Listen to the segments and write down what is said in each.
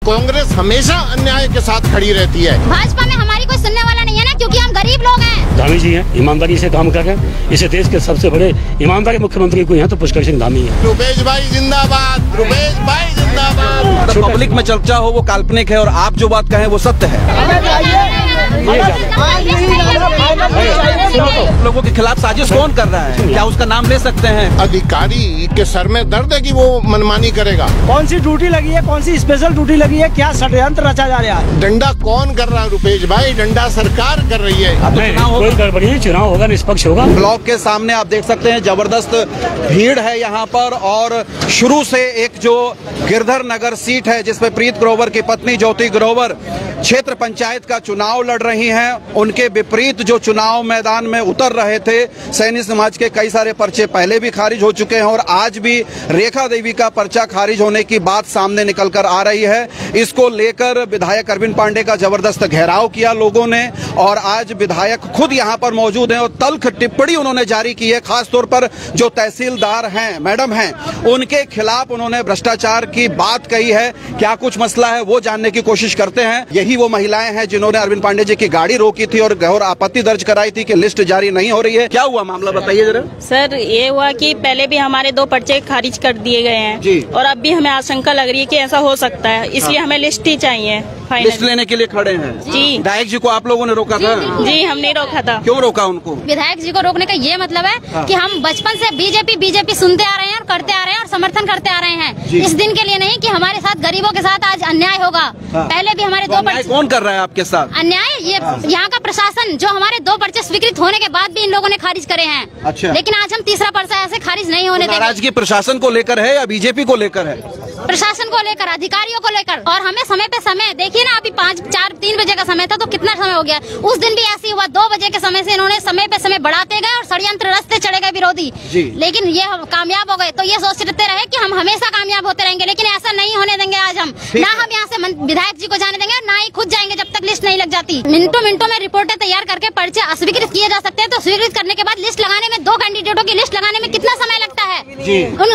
कांग्रेस हमेशा अन्याय के साथ खड़ी रहती है। भाजपा में हमारी कोई सुनने वाला नहीं है ना, क्योंकि हम गरीब लोग हैं। धामी जी हैं, ईमानदारी से काम कर रहे हैं। इसे देश के सबसे बड़े ईमानदारी मुख्यमंत्री कोई हैं तो पुष्कर सिंह धामी है। रुपेश भाई जिंदाबाद, रुपेश भाई जिंदाबाद। पब्लिक में चर्चा हो वो काल्पनिक है और आप जो बात कहें वो सत्य है। लोगों के खिलाफ साजिश कौन कर रहा है, क्या उसका नाम ले सकते हैं? अधिकारी के सर में दर्द है कि वो मनमानी करेगा। कौन सी ड्यूटी लगी है, कौन सी स्पेशल ड्यूटी लगी है, क्या षड्यंत्र रचा जा रहा है? डंडा कौन कर रहा है रुपेश भाई? डंडा सरकार कर रही है। कोई गड़बड़ी नहीं, चुनाव होगा, निष्पक्ष होगा। ब्लॉक के सामने आप देख सकते हैं जबरदस्त भीड़ है यहाँ पर और शुरू से एक जो गिरधर नगर सीट है जिसमें प्रीत ग्रोवर की पत्नी ज्योति ग्रोवर क्षेत्र पंचायत का चुनाव लड़ रही हैं, उनके विपरीत जो चुनाव मैदान में उतर रहे थे सैनी समाज के कई सारे पर्चे पहले भी खारिज हो चुके हैं और आज भी रेखा देवी का पर्चा खारिज होने की बात सामने निकल कर आ रही है। इसको लेकर विधायक अरविंद पांडे का जबरदस्त घेराव किया लोगों ने और आज विधायक खुद यहाँ पर मौजूद हैं और तल्ख टिप्पणी उन्होंने जारी की है। खासतौर पर जो तहसीलदार हैं, मैडम हैं, उनके खिलाफ उन्होंने भ्रष्टाचार की बात कही है। क्या कुछ मसला है वो जानने की कोशिश करते हैं। यही वो महिलाएं हैं जिन्होंने अरविंद पांडे जी की गाड़ी रोकी थी और घोर आपत्ति दर्ज कराई थी कि लिस्ट जारी नहीं हो रही है। क्या हुआ मामला बताइए जरा। सर ये हुआ कि पहले भी हमारे 2 पर्चे खारिज कर दिए गए हैं जी। और अब भी हमें आशंका लग रही है कि ऐसा हो सकता है, इसलिए हमें लिस्ट ही चाहिए। लिस्ट लेने के लिए खड़े हैं जी। विधायक जी को आप लोगों ने रोका था? जी हमने रोका था। क्यों रोका उनको? विधायक जी को रोकने का ये मतलब है कि हम बचपन से बीजेपी सुनते आ रहे हैं और करते आ रहे हैं और समर्थन करते आ रहे हैं। इस दिन के लिए नहीं कि हमारे साथ गरीबों के साथ आज अन्याय होगा। पहले भी हमारे 2 पर्चे। कौन कर रहा है आपके साथ अन्याय? ये यहाँ का प्रशासन जो हमारे 2 पर्चे स्वीकृत होने के बाद भी इन लोगों ने खारिज करे हैं। अच्छा। लेकिन आज हम तीसरा पर्चा ऐसे खारिज नहीं होने देंगे। नाराजगी प्रशासन को लेकर है या बीजेपी को लेकर है? प्रशासन को लेकर, अधिकारियों को लेकर। और हमें समय पे समय देखिए ना, अभी 3 बजे का समय था तो कितना समय हो गया। उस दिन भी ऐसे हुआ, 2 बजे के समय से इन्होंने समय पे समय बढ़ाते गए और षड्यंत्र रास्ते चढ़े गए विरोधी। लेकिन ये कामयाब हो गए तो ये सोचते रहे कि हम हमेशा कामयाब होते रहेंगे, लेकिन ऐसा नहीं होने देंगे। आज हम ना हम यहाँ से विधायक जी को जाने देंगे, ना ही खुद जाएंगे जब तक लिस्ट नहीं लग जाती। मिनटों में रिपोर्टें तैयार करके पर्चे अस्वीकृत किए जा सकते हैं, तो स्वीकृत करने के बाद लिस्ट लगाने में 2 कैंडिडेटों की लिस्ट लगाने में कितना समय लगता है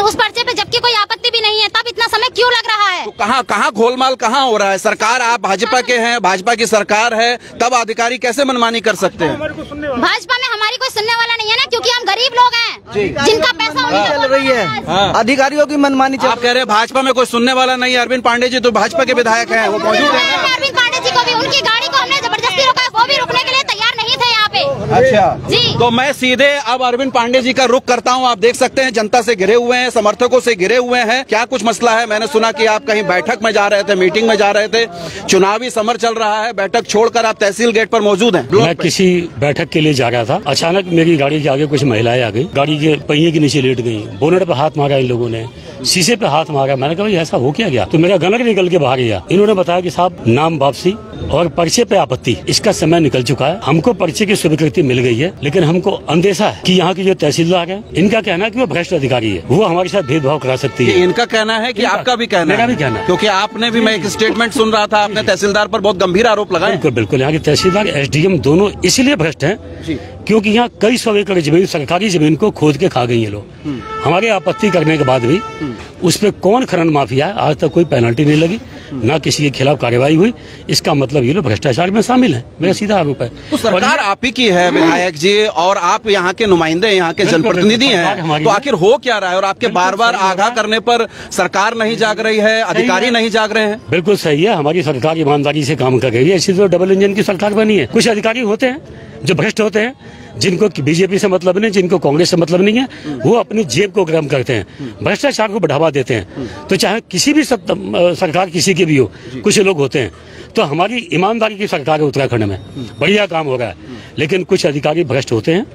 उस पर्चे पे, जबकि कोई आपत्ति भी नहीं है, तब इतना समय क्यों लग रहा है? तो कहाँ गोलमाल कहाँ हो रहा है? सरकार आप भाजपा के हैं, भाजपा की सरकार है, तब अधिकारी कैसे मनमानी कर सकते हैं? भाजपा में हमारी कोई सुनने वाला नहीं है ना, क्योंकि हम गरीब लोग हैं जिनका पैसा चल रही है। अधिकारियों की मनमानी आप कह रहे हैं भाजपा में कोई सुनने वाला नहीं है। अरविंद पांडे जी तो भाजपा के विधायक हैं, वो मौजूद है। अरविंद पांडे जी को भी, उनकी गाड़ी को हमने जबरदस्ती रोका, वो भी रुकने के लिए तैयार नहीं थे यहाँ पे। अच्छा जी। तो मैं सीधे अब अरविंद पांडे जी का रुख करता हूँ। आप देख सकते हैं जनता से घिरे हुए हैं, समर्थकों से घिरे हुए हैं। क्या कुछ मसला है? मैंने सुना कि आप कहीं बैठक में जा रहे थे, मीटिंग में जा रहे थे, चुनावी समर चल रहा है, बैठक छोड़कर आप तहसील गेट पर मौजूद हैं। मैं किसी बैठक के लिए जा रहा था, अचानक मेरी गाड़ी के आगे कुछ महिलाएं आ गई, गाड़ी के पहिए के नीचे लेट गई, बोनट पे हाथ मारा इन लोगों ने, शीशे पे हाथ मारा। मैंने कहा भाई ऐसा हो क्या गया? तो मेरा गलत निकल के बाहर गया। इन्होंने बताया कि साहब नाम वापसी और पर्चे पे आपत्ति, इसका समय निकल चुका है। हमको पर्चे की स्वीकृति मिल गई है, लेकिन हमको अंदेशा है कि यहाँ की जो तहसीलदार है, इनका कहना है कि वो भ्रष्ट अधिकारी है, वो हमारे साथ भेदभाव करा सकती है। इनका कहना है कि आपका भी कहना है? मेरा भी कहना है, क्योंकि आपने भी, मैं एक स्टेटमेंट सुन रहा था, आपने तहसीलदार पर बहुत गंभीर आरोप लगाए। बिल्कुल बिल्कुल, यहाँ के तहसीलदार SDM दोनों इसीलिए भ्रष्ट हैं क्योंकि यहाँ कई 100 एकड़ जमीन, सरकारी जमीन को खोद के खा गई है लोग। हमारे आपत्ति करने के बाद भी उस पर कौन खनन माफिया है, आज तक कोई पेनल्टी नहीं लगी, ना किसी के खिलाफ कार्रवाई हुई। इसका मतलब ये लोग भ्रष्टाचार में शामिल है, मेरा सीधा आरोप है। तो सरकार आप ही की है विधायक जी, और आप यहाँ के नुमाइंदे, यहाँ के जनप्रतिनिधि हैं, तो आखिर हो क्या रहा है? और आपके बार बार आगाह करने पर सरकार नहीं जाग रही है, अधिकारी नहीं जाग रहे हैं। बिल्कुल सही है, हमारी सरकार ईमानदारी से काम कर रही है, इसी तो डबल इंजन की सरकार बनी है। कुछ अधिकारी होते हैं जो भ्रष्ट होते हैं, जिनको बीजेपी से मतलब नहीं, जिनको कांग्रेस से मतलब नहीं है, वो अपनी जेब को गर्म करते हैं, भ्रष्टाचार को बढ़ावा देते हैं। तो चाहे किसी भी सरकार किसी की भी हो, कुछ लोग होते हैं। तो हमारी ईमानदारी की सरकार है उत्तराखंड में, बढ़िया काम हो रहा है, लेकिन कुछ अधिकारी भ्रष्ट होते हैं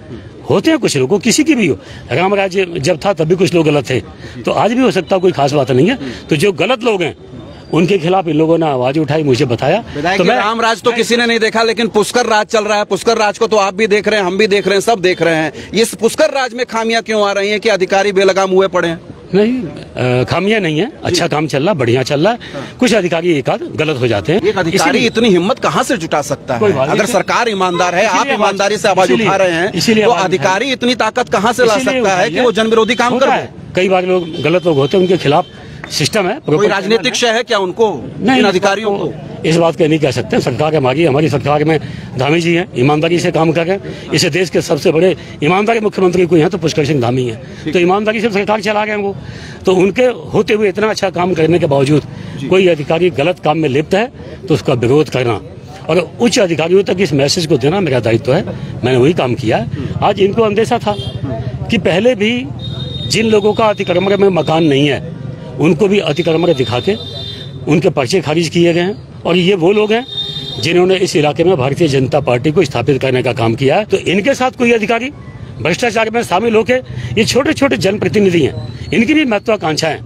कुछ लोगों, किसी की भी हो। राम राज्य जब था तब भी कुछ लोग गलत थे, तो आज भी हो सकता, कोई खास बात नहीं है। तो जो गलत लोग हैं उनके खिलाफ इन लोगों ने आवाज उठाई, मुझे बताया। तो राम राज तो किसी ने नहीं देखा, लेकिन पुष्कर राज चल रहा है। पुष्कर राज को तो आप भी देख रहे हैं, हम भी देख रहे हैं, सब देख रहे हैं। इस पुष्कर राज में खामियां क्यों आ रही हैं कि अधिकारी बेलगाम हुए पड़े हैं? नहीं, खामियां नहीं है, अच्छा काम चल रहा, बढ़िया चल रहा है। कुछ अधिकारी एक आध गलत हो जाते हैं। एक अधिकारी इतनी हिम्मत कहाँ से जुटा सकता है? अगर सरकार ईमानदार है, आप ईमानदारी से आवाज उठा रहे हैं, तो अधिकारी इतनी ताकत कहाँ से ला सकता है कि वो जन विरोधी काम कर? कई बार लोग गलत लोग होते हैं, उनके खिलाफ सिस्टम है। कोई राजनीतिक शय है क्या उनको, नहीं, इन अधिकारियों को? इस बात के नहीं कह सकते। सरकार हमारी सरकार में धामी जी हैं, ईमानदारी से काम कर रहे हैं। इस देश के सबसे बड़े ईमानदारी मुख्यमंत्री कोई हैं तो पुष्कर सिंह धामी हैं, तो ईमानदारी से सरकार चला रहे हैं वो। तो उनके होते हुए इतना अच्छा काम करने के बावजूद कोई अधिकारी गलत काम में लिप्त है तो उसका विरोध करना और उच्च अधिकारियों तक इस मैसेज को देना मेरा दायित्व है। मैंने वही काम किया है। आज इनको अंदेशा था कि पहले भी जिन लोगों का अतिक्रमण में मकान नहीं है उनको भी अतिक्रमण दिखा के उनके पर्चे खारिज किए गए हैं। और ये वो लोग हैं जिन्होंने इस इलाके में भारतीय जनता पार्टी को स्थापित करने का काम किया है। तो इनके साथ कोई अधिकारी भ्रष्टाचार में शामिल होकर, ये छोटे छोटे जनप्रतिनिधि हैं, इनकी भी महत्वाकांक्षाएं,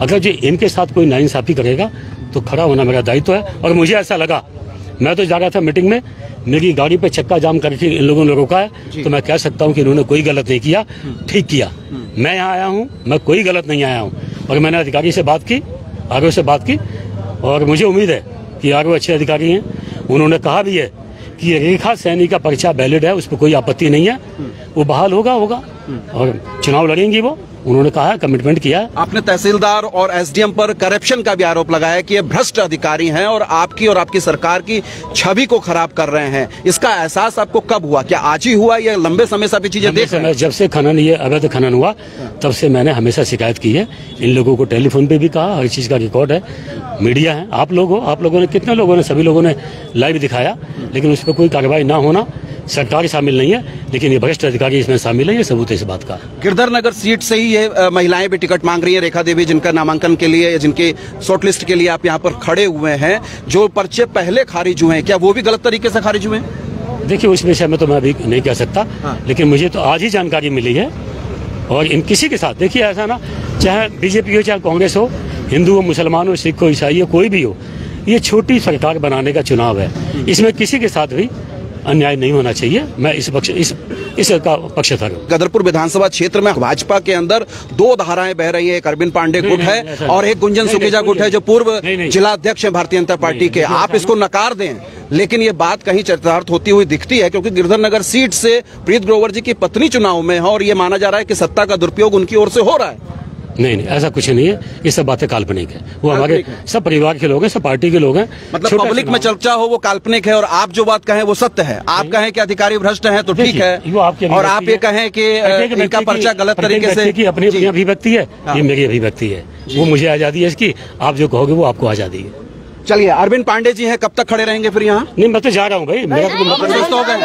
अगर जो इनके साथ कोई नाइंसाफी करेगा तो खड़ा होना मेरा दायित्व है। और मुझे ऐसा लगा, मैं तो जा रहा था मीटिंग में, मेरी गाड़ी पे चक्का जाम करके इन लोगों ने रोका है, तो मैं कह सकता हूं कि इन्होंने कोई गलत नहीं किया, ठीक किया। मैं यहाँ आया हूं, मैं कोई गलत नहीं आया हूं। और मैंने अधिकारी से बात की, आरओ से बात की, और मुझे उम्मीद है कि आरओ अच्छे अधिकारी हैं। उन्होंने कहा भी है कि रेखा सैनी का पर्चा वैलिड है, उस पर कोई आपत्ति नहीं है, वो बहाल होगा और चुनाव लड़ेंगी वो। उन्होंने कहा है, कमिटमेंट किया है। आपने तहसीलदार और एसडीएम पर करप्शन का भी आरोप लगाया कि ये भ्रष्ट अधिकारी हैं और आपकी सरकार की छवि को खराब कर रहे हैं। इसका एहसास आपको कब हुआ? क्या आज ही हुआ या लंबे समय से भी चीजें देख रहे हैं? जब से खनन, ये अवैध खनन हुआ, तब से मैंने हमेशा शिकायत की है। इन लोगों को टेलीफोन पे भी कहा, हर चीज का रिकॉर्ड है, मीडिया है, आप लोगों ने, कितने लोगों ने, सभी लोगों ने लाइव दिखाया, लेकिन उस पर कोई कार्रवाई ना होना, सरकार शामिल नहीं है, लेकिन ये भ्रष्ट अधिकारी इसमें शामिल है, ये सबूत है इस बात का। गिरधर नगर सीट से ही ये महिलाएं भी टिकट मांग रही हैं, रेखा देवी, जिनका नामांकन के लिए, जिनके शॉर्टलिस्ट के लिए आप यहाँ पर खड़े हुए हैं, जो पर्चे पहले खारिज हुए हैं, क्या वो भी गलत तरीके से खारिज हुए हैं? देखिए, उस विषय में तो मैं अभी नहीं कह सकता, लेकिन मुझे तो आज ही जानकारी मिली है। और इन किसी के साथ, देखिए ऐसा ना, चाहे बीजेपी हो, चाहे कांग्रेस हो, हिंदू हो, मुसलमान हो, सिख हो, ईसाई हो, कोई भी हो, ये छोटी सरकार बनाने का चुनाव है। इसमें किसी के साथ भी अन्याय नहीं होना चाहिए। मैं इस का पक्षधर हूं। गदरपुर विधानसभा क्षेत्र में भाजपा के अंदर दो धाराएं बह रही है, एक अरविंद पांडे गुट है और एक गुंजन सुखीजा गुट है, जो पूर्व जिला अध्यक्ष है भारतीय जनता पार्टी के। आप इसको नकार दें, लेकिन ये बात कहीं चरितार्थ होती हुई दिखती है, क्योंकि गिरधर नगर सीट से प्रीत ग्रोवर जी की पत्नी चुनाव में है और ये माना जा रहा है कि सत्ता का दुरुपयोग उनकी ओर से हो रहा है। नहीं, ऐसा कुछ नहीं है, ये सब बातें काल्पनिक है। वो हमारे सब परिवार के लोग हैं, सब पार्टी के लोग हैं। मतलब पब्लिक में चर्चा हो वो काल्पनिक है और आप जो बात कहें वो सत्य है। आप कहें कि अधिकारी भ्रष्ट हैं तो ठीक है, और आप ये कहें कि इनका पर्चा गलत तरीके से, अपनी अभिव्यक्ति है, ये मेरी अभिव्यक्ति है, वो मुझे आजादी है इसकी, आप जो कहोगे वो आपको आजादी है। चलिए, अरविंद पांडे जी हैं, कब तक खड़े रहेंगे फिर यहाँ? नहीं, मैं तो जा रहा हूँ भाई, मेरा तो जबरदस्त हो गए।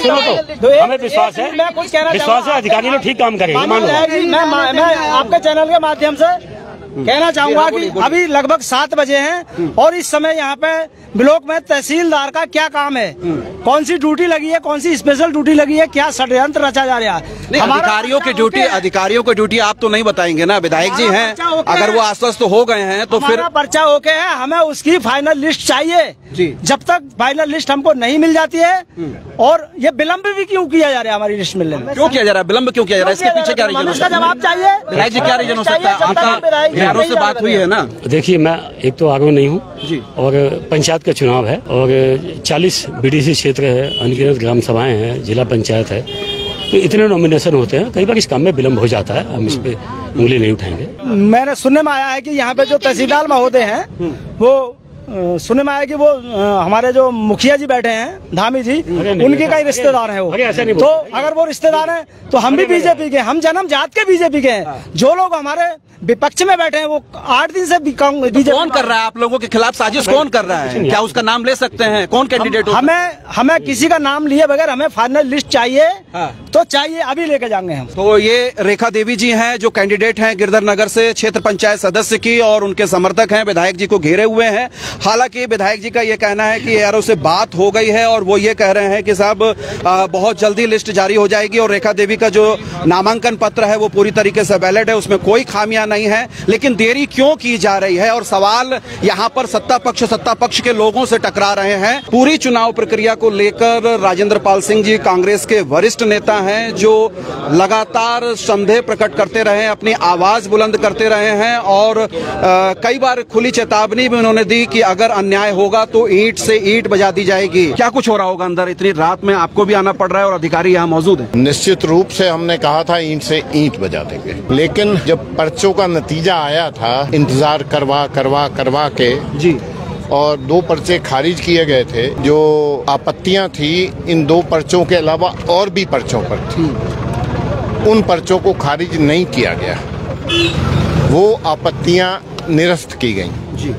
सुनो तो, हमें विश्वास है अधिकारी लोग ठीक काम करेंगे। मैं आपके चैनल के माध्यम से कहना चाहूंगा कि अभी लगभग 7 बजे हैं और इस समय यहाँ पे ब्लॉक में तहसीलदार का क्या काम है, कौन सी ड्यूटी लगी है, कौन सी स्पेशल ड्यूटी लगी है, क्या षड्यंत्र रचा जा रहा है। अधिकारियों की ड्यूटी आप तो नहीं बताएंगे ना, विधायक जी हैं, अगर वो आश्वस्त हो गए हैं तो फिर पर्चा ओके है, हमें उसकी फाइनल लिस्ट चाहिए जी। जब तक फाइनल लिस्ट हमको नहीं मिल जाती है, और ये विलम्ब भी क्यों किया जा रहा है, हमारी लिस्ट मिलने में क्यों किया जा रहा है, विलम्ब क्यों किया जा रहा है, इसके पीछे क्या रीजन हो सकता है? जवाब चाहिए विधायक जी, क्या रीजन हो सकता है? आपका आरओ से बात हुई है ना? देखिए, मैं एक तो आरओ नहीं हूँ और पंचायत का चुनाव है और 40 बीडीसी क्षेत्र है, अनगिनत ग्राम सभाएं हैं, जिला पंचायत है, तो इतने नॉमिनेशन होते हैं, कई बार इस काम में विलम्ब हो जाता है, हम इस पे उंगली नहीं उठाएंगे। मैंने सुनने में आया है कि यहाँ पे जो तहसीलदार महोदय हैं वो सुनने में आया कि वो हमारे जो मुखिया जी बैठे हैं, धामी जी, उनके का ही रिश्तेदार है वो। तो अगर वो रिश्तेदार हैं तो हम भी बीजेपी के, हम जन्म जात के बीजेपी के हैं। जो लोग हमारे विपक्ष में बैठे हैं वो 8 दिन से बीजेपी। कौन कर रहा है आप लोगों के खिलाफ साजिश? कौन कर रहा है? क्या उसका नाम ले सकते हैं? कौन कैंडिडेट? हमें किसी का नाम लिए बगैर हमें फाइनल लिस्ट चाहिए, तो चाहिए, अभी लेके जाएंगे हम। तो ये रेखा देवी जी हैं जो कैंडिडेट हैं गिरधर नगर से क्षेत्र पंचायत सदस्य की, और उनके समर्थक हैं, विधायक जी को घेरे हुए हैं। हालांकि विधायक जी का ये कहना है कि एआरओ से बात हो गई है और वो ये कह रहे हैं कि साहब बहुत जल्दी लिस्ट जारी हो जाएगी और रेखा देवी का जो नामांकन पत्र है वो पूरी तरीके से वैलिड है, उसमें कोई खामियां नहीं है। लेकिन देरी क्यों की जा रही है? और सवाल यहाँ पर सत्ता पक्ष के लोगों से टकरा रहे हैं। पूरी चुनाव प्रक्रिया को लेकर राजेंद्र पाल सिंह जी कांग्रेस के वरिष्ठ नेता हैं, जो लगातार संदेह प्रकट करते रहे हैं, अपनी आवाज बुलंद करते रहे हैं और कई बार खुली चेतावनी भी उन्होंने दी कि अगर अन्याय होगा तो ईंट से ईंट बजा दी जाएगी। क्या कुछ हो रहा होगा अंदर? इतनी रात में आपको भी आना पड़ रहा है और अधिकारी यहाँ मौजूद है। निश्चित रूप से हमने कहा था ईंट से ईंट बजा देंगे, लेकिन जब पर्चों का नतीजा आया था, इंतजार करवा के जी, और 2 पर्चे खारिज किए गए थे। जो आपत्तियां थी इन 2 पर्चों के अलावा और भी पर्चों पर थी, उन पर्चों को खारिज नहीं किया गया, वो आपत्तियां निरस्त की गईं। जी,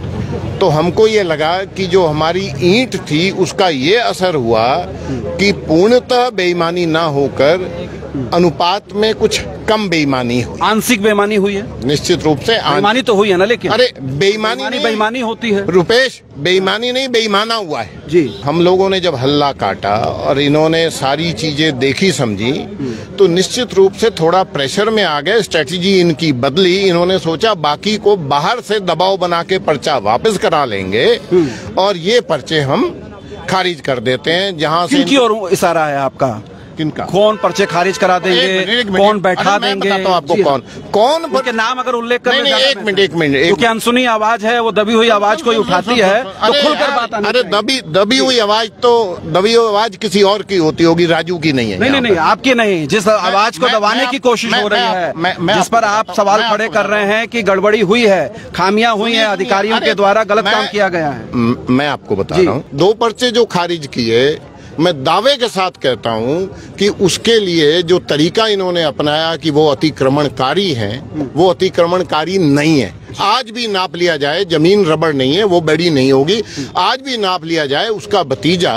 तो हमको ये लगा कि जो हमारी ईंट थी उसका ये असर हुआ कि पूर्णतः बेईमानी ना होकर अनुपात में कुछ कम बेईमानी हुई। आंशिक बेईमानी हुई है। निश्चित रूप से बेईमानी तो हुई है ना, लेकिन अरे बेईमानी होती है रुपेश, बेईमानी नहीं बेईमाना हुआ है जी। हम लोगों ने जब हल्ला काटा और इन्होंने सारी चीजें देखी समझी तो निश्चित रूप से थोड़ा प्रेशर में आ गए, स्ट्रेटजी इनकी बदली। इन्होंने सोचा बाकी को बाहर से दबाव बना के पर्चा वापस करा लेंगे और ये पर्चे हम खारिज कर देते हैं। जहां से किनकी ओर इशारा है आपका? किनका? कौन पर्चे खारिज करा देंगे, कौन बैठा देंगे? मैं बताता हूं आपको कौन उनके नाम अगर उल्लेख कर। एक मिनट क्योंकि अनसुनी आवाज है, वो दबी हुई आवाज कोई उठाती है तो खुलकर बात आनी चाहिए। अरे दबी हुई आवाज तो दबी हुई आवाज किसी और की होती होगी, राजू की नहीं है। नहीं, आपकी नहीं। जिस आवाज को दबाने की कोशिश हो रही है, जिस पर आप सवाल खड़े कर रहे हैं कि गड़बड़ी हुई है, खामियां हुई है, अधिकारियों के द्वारा गलत काम किया गया है। मैं आपको बता रहा हूँ, 2 पर्चे जो खारिज किए, मैं दावे के साथ कहता हूं कि उसके लिए जो तरीका इन्होंने अपनाया कि वो अतिक्रमणकारी हैं, वो अतिक्रमणकारी नहीं है। आज भी नाप लिया जाए, जमीन रबड़ नहीं है, वो बड़ी नहीं होगी। आज भी नाप लिया जाए, उसका भतीजा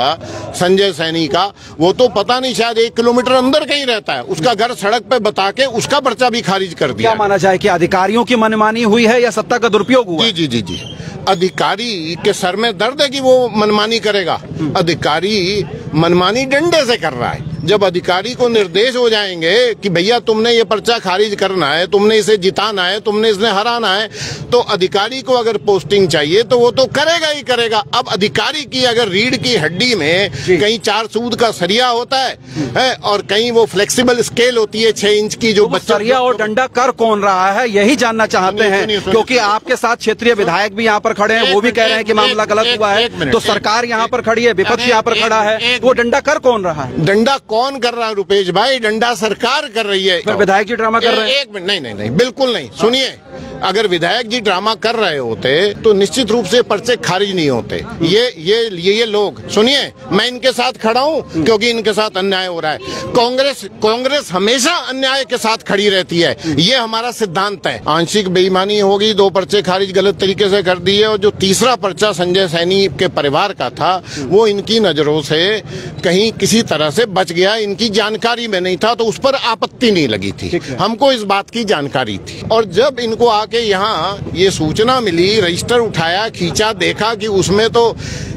संजय सैनी का, वो तो पता नहीं शायद 1 किलोमीटर अंदर कहीं रहता है, उसका घर सड़क पे बता के उसका पर्चा भी खारिज कर दिया। क्या माना जाए कि अधिकारियों की मनमानी हुई है या सत्ता का दुरुपयोग हुआ? जी। अधिकारी के सर में दर्द है कि वो मनमानी करेगा। अधिकारी मनमानी डंडे से कर रहा है। जब अधिकारी को निर्देश हो जाएंगे कि भैया तुमने ये पर्चा खारिज करना है, तुमने इसे जिताना है, तुमने इसे हराना है, तो अधिकारी को अगर पोस्टिंग चाहिए तो वो तो करेगा ही करेगा। अब अधिकारी की अगर रीढ़ की हड्डी में कहीं 4 सूद का सरिया होता है और कहीं वो फ्लेक्सिबल स्केल होती है 6 इंच की, जो बच्चा सरिया और डंडा कर कौन रहा है यही जानना चाहते हैं। क्योंकि आपके साथ क्षेत्रीय विधायक भी यहाँ पर खड़े हैं, वो भी कह रहे हैं कि मामला गलत हुआ है। तो सरकार यहाँ पर खड़ी है, विपक्ष यहाँ पर खड़ा है, वो डंडा कर कौन रहा है? डंडा कौन कर रहा है रुपेश भाई? डंडा सरकार कर रही है। फिर विधायक जी ड्रामा कर रहे हैं? एक मिनट, नहीं, बिल्कुल नहीं। सुनिए, अगर विधायक जी ड्रामा कर रहे होते तो निश्चित रूप से पर्चे खारिज नहीं होते। ये लोग, सुनिए, मैं इनके साथ खड़ा हूं क्योंकि इनके साथ अन्याय हो रहा है। कांग्रेस हमेशा अन्याय के साथ खड़ी रहती है, ये हमारा सिद्धांत है। आंशिक बेईमानी होगी, 2 पर्चे खारिज गलत तरीके से कर दिए, और जो तीसरा पर्चा संजय सैनी के परिवार का था वो इनकी नजरों से कहीं किसी तरह से बच गया, इनकी जानकारी में नहीं था, तो उस पर आपत्ति नहीं लगी थी। हमको इस बात की जानकारी थी, और जब इनको आके यहाँ ये सूचना मिली, रजिस्टर उठाया, खींचा, देखा कि उसमें तो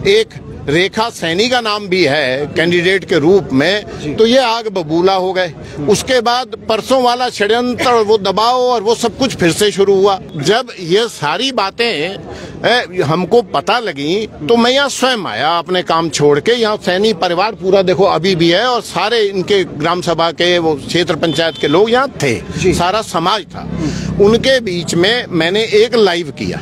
एक रेखा सैनी का नाम भी है कैंडिडेट के रूप में, तो ये आग बबूला हो गए। उसके बाद परसों वाला षड्यंत्र, वो दबाव और वो सब कुछ फिर से शुरू हुआ। जब ये सारी बातें हमको पता लगी तो मैं यहाँ स्वयं आया अपने काम छोड़ के। यहाँ सैनी परिवार पूरा देखो अभी भी है, और सारे इनके ग्राम सभा के, वो क्षेत्र पंचायत के लोग यहाँ थे, सारा समाज था। उनके बीच में मैंने एक लाइव किया,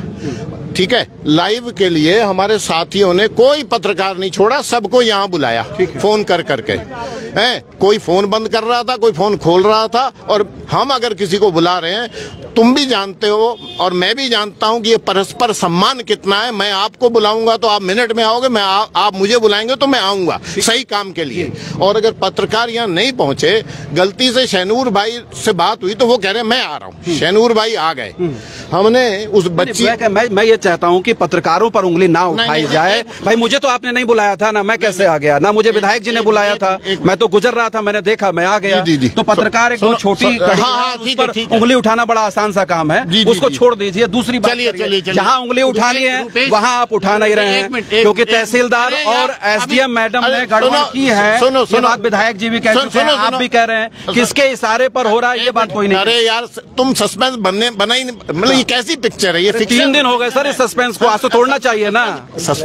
ठीक है। लाइव के लिए हमारे साथियों ने कोई पत्रकार नहीं छोड़ा, सबको यहाँ बुलाया फोन कर करके। कोई फोन बंद कर रहा था, कोई फोन खोल रहा था। और हम अगर किसी को बुला रहे हैं, तुम भी जानते हो और मैं भी जानता हूं कि ये परस्पर सम्मान कितना है। मैं आपको बुलाऊंगा तो आप मिनट में आओगे, आप मुझे बुलाएंगे तो मैं आऊंगा सही काम के लिए। और अगर पत्रकार यहाँ नहीं पहुंचे, गलती से शैनूर भाई से बात हुई तो वो कह रहे हैं मैं आ रहा हूँ, शैनूर भाई आ गए। हमने उस बच्ची, मैं ये चाहता हूँ कि पत्रकारों पर उंगली ना उठाई जाए। भाई मुझे तो आपने नहीं बुलाया था ना, मैं कैसे आ गया? ना मुझे विधायक जी ने बुलाया था, मैं तो गुजर रहा था, मैंने देखा, मैं आ गया। तो पत्रकार एक छोटी उंगली उठाना बड़ा आसान सा काम है, उसको छोड़ दीजिए। दूसरी बात, जहाँ उंगली उठानी है वहाँ आप उठा नहीं रहे हैं, क्योंकि तहसीलदार और एसडीएम मैडम ने गड़बड़ की है। ये बात विधायक जी भी कह चुके हैं, आप भी कह रहे हैं। किसके इशारे पर हो रहा है ये बात कोई नहीं। अरे यार, तुम सस्पेंस बना ही, मतलब ये कैसी पिक्चर है? ये 3 दिन हो गए सर इस सस्पेंस को, आज तो तोड़ना चाहिए ना।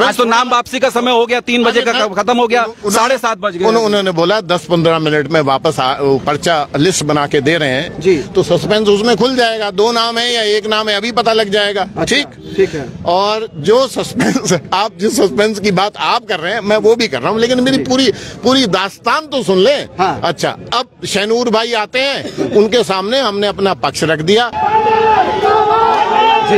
आज तो नाम वापसी का समय हो गया, 3 बजे का खत्म हो गया, 7:30 बज गए। उन्होंने बोला 10-15 मिनट में वापस पर्चा लिस्ट बना के दे रहे हैं जी, तो सस्पेंस उसमें खुल जाएगा। 2 नाम है या 1 नाम है अभी पता लग जाएगा। ठीक है। और जो सस्पेंस आप जिस सस्पेंस की बात आप कर रहे हैं मैं वो भी कर रहा हूँ, लेकिन मेरी पूरी दास्तान तो सुन ले। हाँ। अच्छा, अब शैनूर भाई आते हैं, उनके सामने हमने अपना पक्ष रख दिया जी।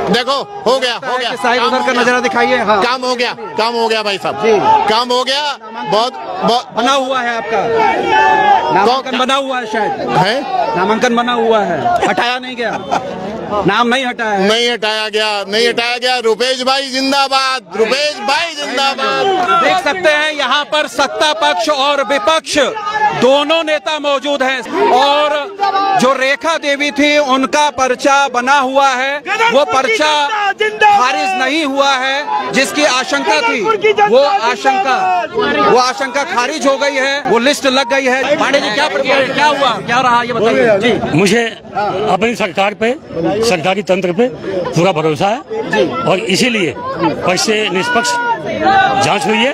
देखो हो गया साहिब उधर का नजारा दिखाइए। हाँ। काम हो गया भाई साहब जी। काम हो गया। बहुत बना हुआ है आपका नामांकन बना हुआ है, शायद है नामांकन बना हुआ है, हटाया नहीं गया, नाम नहीं हटाया है। नहीं हटाया गया। रुपेश भाई जिंदाबाद, रुपेश भाई जिंदाबाद। देख सकते हैं यहाँ पर सत्ता पक्ष और विपक्ष दोनों नेता मौजूद हैं और जो रेखा देवी थी उनका पर्चा बना हुआ है, वो पर्चा खारिज नहीं हुआ है। जिसकी आशंका थी वो आशंका खारिज हो गई है, वो लिस्ट लग गई है। पांडे जी क्या हुआ, क्या रहा ये बताइए जी। मुझे अपनी सरकार पे, सरकारी तंत्र पे पूरा भरोसा है और इसीलिए पर्चे निष्पक्ष जांच हुई है,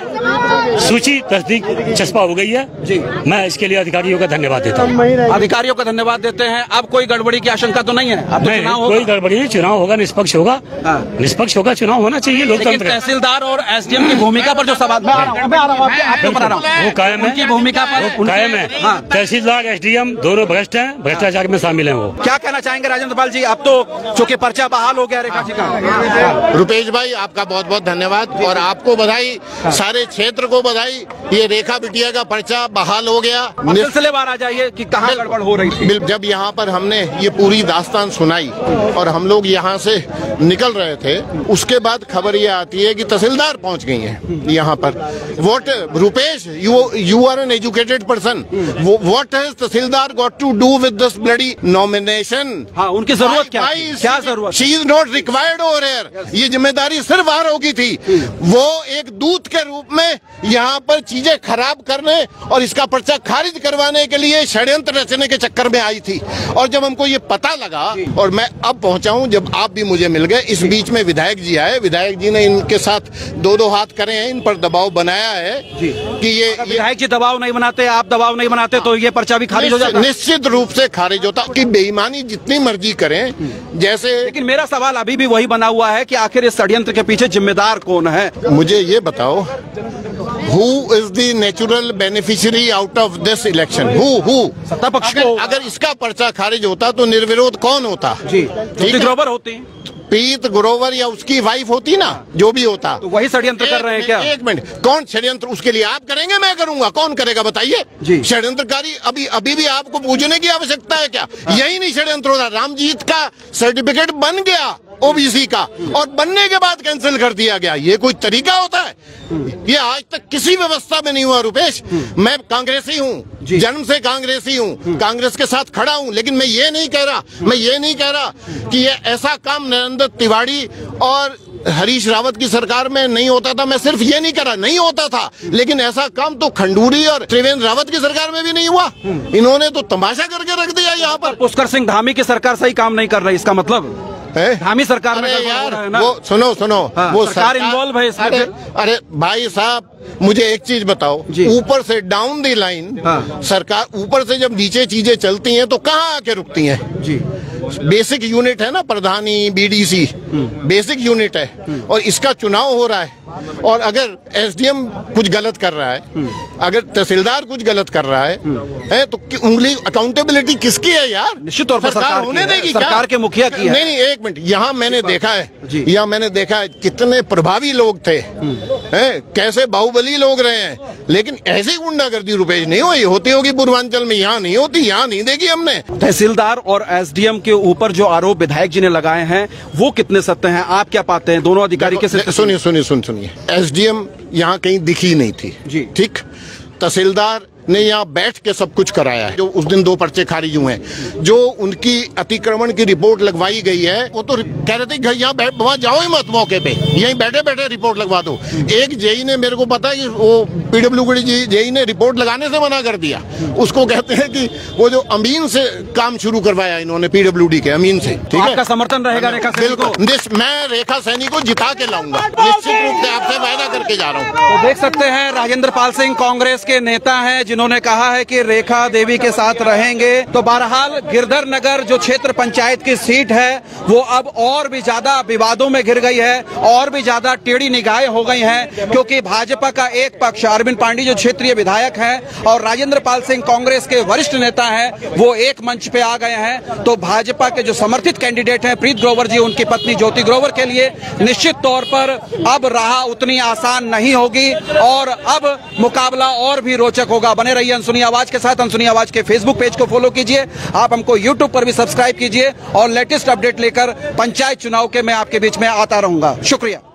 सूची तस्दीक चस्पा हो गई है जी। मैं इसके लिए अधिकारियों का धन्यवाद देता हूँ। अधिकारियों का धन्यवाद देते हैं। अब कोई गड़बड़ी की आशंका तो नहीं है? अब तो चुनाव होगा। कोई गड़बड़ी नहीं, चुनाव होगा, निष्पक्ष होगा। निष्पक्ष होगा, चुनाव होना चाहिए, लोकतंत्र। तहसीलदार और एसडीएम की भूमिका पर जो सवाल वो कायम है, भूमिका पर कायम है। तहसीलदार एसडीएम दोनों भ्रष्ट हैं, भ्रष्टाचार में शामिल हैं। वो क्या कहना चाहेंगे राजेंद्र पाल जी? अब तो चूंकि पर्चा बहाल हो गया रेखा जी का। रुपेश भाई आपका बहुत बहुत धन्यवाद और आपको बधाई, सारे क्षेत्र को बधाई। ये रेखा बिटिया का पर्चा बहाल हो गया। सिलसिलेवार आ जाइए कि कहाँ गड़बड़ हो रही थी। जब यहाँ पर हमने ये पूरी दास्तान सुनाई और हम लोग यहाँ से निकल रहे थे, उसके बाद खबर ये आती है कि तहसीलदार पहुँच गई हैं यहाँ पर। What Rupesh, you are an educated person, what has tehsildar got to do with this bloody nomination? हाँ, उनकी जरूरत क्या जरूरत? She is not required over here. ये जिम्मेदारी सिर्फ आरोप की थी। वो एक दूत के रूप में यहाँ पर चीजें खराब करने और इसका पर्चा खारिज करवाने के लिए षड्यंत्र रचने के चक्कर में आई थी। और जब हमको ये पता लगा और मैं अब पहुंचा हूं, जब आप भी मुझे मिल गए, इस बीच में विधायक जी आए, विधायक जी ने इनके साथ 2-2 हाथ करे हैं, इन पर दबाव बनाया है कि ये विधायक जी दबाव नहीं बनाते, आप दबाव नहीं बनाते तो ये पर्चा भी खारिज हो जाता। निश्चित रूप से खारिज होता कि बेईमानी जितनी मर्जी करें जैसे। लेकिन मेरा सवाल अभी भी वही बना हुआ है कि आखिर इस षड्यंत्र के पीछे जिम्मेदार कौन है? मुझे ये बताओ, who is the natural beneficiary out of this election? Who? सत्ता पक्ष को। अगर इसका पर्चा खारिज होता तो निर्विरोध कौन होता? जी, ग्रोवर होती, प्रीत ग्रोवर या उसकी वाइफ होती ना, जो भी होता। तो वही षड्यंत्र कर रहे हैं क्या? एक मिनट, कौन षड्यंत्र? उसके लिए आप करेंगे, मैं करूंगा, कौन करेगा बताइए? षड्यंत्रकारी अभी भी आपको पूछने की आवश्यकता है क्या? यही नहीं षड्यंत्र होता। रामजीत का सर्टिफिकेट बन गया ओबीसी का और बनने के बाद कैंसिल कर दिया गया। ये कोई तरीका होता है? ये आज तक किसी व्यवस्था में नहीं हुआ। रुपेश, मैं कांग्रेसी हूँ, जन्म से कांग्रेसी हूँ, कांग्रेस के साथ खड़ा हूँ, लेकिन मैं ये नहीं कह रहा कि ये ऐसा काम नरेंद्र तिवारी और हरीश रावत की सरकार में नहीं होता था। मैं सिर्फ ये नहीं करा, नहीं होता था, लेकिन ऐसा काम तो खंडूरी और त्रिवेंद्र रावत की सरकार में भी नहीं हुआ। इन्होंने तो तमाशा करके रख दिया यहाँ पर। पुष्कर सिंह धामी की सरकार सही काम नहीं कर रही, इसका मतलब धामी सरकार में यार वो सुनो वो सरकार इन्वॉल्व है इसमें। अरे भाई साहब, मुझे एक चीज बताओ, ऊपर से डाउन द लाइन सरकार, ऊपर से जब नीचे चीजें चलती हैं तो कहाँ आके रुकती हैं? जी, बेसिक यूनिट है ना, प्रधानी, बीडीसी बेसिक यूनिट है और इसका चुनाव हो रहा है। और अगर एसडीएम कुछ गलत कर रहा है, अगर तहसीलदार कुछ गलत कर रहा है तो उंगली अकाउंटेबिलिटी किसकी है यार? निश्चित तौर पर सरकार होने देगी, सरकार के मुखिया की है। नहीं, एक मिनट, यहाँ मैंने देखा है कितने प्रभावी लोग थे, कैसे बाहुबली लोग रहे हैं, लेकिन ऐसी गुंडागर्दी रुपेश नहीं हुई। होती होगी पूर्वांचल में, यहाँ नहीं होती, यहाँ नहीं देखी हमने। तहसीलदार और एसडीएम के ऊपर जो आरोप विधायक जी ने लगाए हैं वो कितने सत्य हैं, आप क्या पाते हैं? दोनों अधिकारी के सुनिए, एसडीएम यहाँ कहीं दिखी नहीं थी जी, ठीक। तहसीलदार ने यहाँ बैठ के सब कुछ कराया है। जो उस दिन 2 पर्चे खारिज हुए हैं, जो उनकी अतिक्रमण की रिपोर्ट लगवाई गई है, वो तो कह रहे थे यहाँ वहां जाओ ही मत, मौके पे यहीं बैठे बैठे रिपोर्ट लगवा दो। एक जेई ने, मेरे को पता है कि वो पीडब्ल्यूडी जेई ने रिपोर्ट लगाने से मना कर दिया। उसको कहते हैं कि वो जो अमीन से काम शुरू करवाया इन्होंने, पीडब्ल्यूडी के अमीन से। ठीक है, आपका समर्थन रहेगा रेखा सैनी को? मैं रेखा सैनी को जिता के लाऊंगा, निश्चित रूप से, आपसे वायदा करके जा रहा हूँ। तो देख सकते हैं राजेंद्र पाल सिंह कांग्रेस के नेता हैं, जिन्होंने कहा है कि रेखा देवी के साथ रहेंगे। तो बहरहाल गिरधर नगर जो क्षेत्र पंचायत की सीट है वो अब और भी ज्यादा विवादों में घिर गई है, और भी ज्यादा टेढ़ी निगाहें हो गई हैं, क्योंकि भाजपा का एक पक्ष अरविंद पांडे जो क्षेत्रीय विधायक हैं और राजेंद्र पाल सिंह कांग्रेस के वरिष्ठ नेता हैं, वो एक मंच पे आ गए हैं। तो भाजपा के जो समर्थित कैंडिडेट हैं प्रीत ग्रोवर जी, उनकी पत्नी ज्योति ग्रोवर के लिए निश्चित तौर पर अब राह उतनी आसान नहीं होगी और अब मुकाबला और भी रोचक होगा। बने रहिए अनसुनी आवाज के साथ। अनसुनी आवाज के फेसबुक पेज को फॉलो कीजिए, आप हमको यूट्यूब पर भी सब्सक्राइब कीजिए और लेटेस्ट अपडेट लेकर पंचायत चुनाव के मैं आपके बीच में आता रहूंगा। शुक्रिया।